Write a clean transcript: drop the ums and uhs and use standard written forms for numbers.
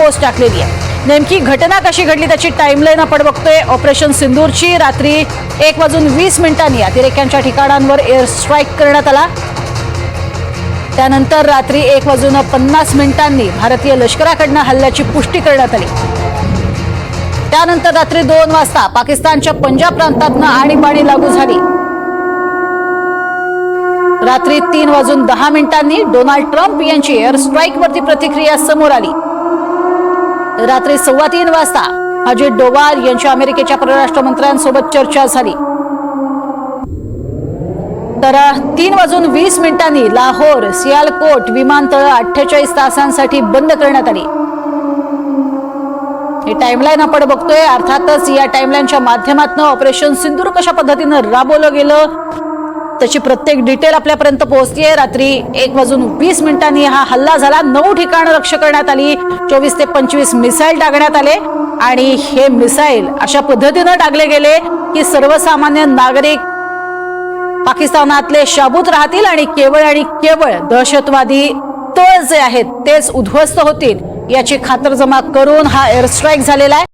Post टाकलेली आहे। नेमकी घटना कशी घडली त्याची टाइमलाईन आपण बघतोय। ऑपरेशन सिंदूरची रात्री 1:20 अतिरेक्यांच्या ठिकाणांवर एअर स्ट्राईक करण्यात आला। त्यानंतर रात्री 1:50 भारतीय लष्कराकडून हल्ल्याची पुष्टी करण्यात आली। त्यानंतर रात्री 2 वाजता पाकिस्तानच्या पंजाब प्रांतातून आणीबाणी लागू झाली। रात्री 3:10 डोनाल्ड ट्रम्प यांची एअर स्ट्राईक वरती प्रतिक्रिया समोर आली। रात्री 3:15 वाजता अजित डोवाल यांची अमेरिकेच्या परराष्ट्र मंत्र्यांसोबत चर्चा झाली। तर 3:20 लाहोर सियालकोट विमानतळ 48 तासांसाठी बंद करण्यात आली। ही टाइमलाईन आपण बघतोय। अर्थातच या टाइमलाईनच्या माध्यमातून ऑपरेशन सिंदूर कशा पद्धतीनं राबवलं गेलं त्याची प्रत्येक डिटेल आपल्यापर्यंत पोहोचतीये। रात्री 1:20 हा हल्ला झाला। 9 ठिकाणं लक्ष्य करण्यात आली। 24 ते 25 मिसाईल डागण्यात आले आणि हे मिसाईल अशा पद्धतीनं डागले गेले की सर्वसामान्य नागरिक पाकिस्तानातले शाबूत राहतील आणि केवळ दहशतवादी तळ जे आहेत तेच उद्ध्वस्त होतील याची खातरजमा करून हा एअर स्ट्राईक झालेला आहे।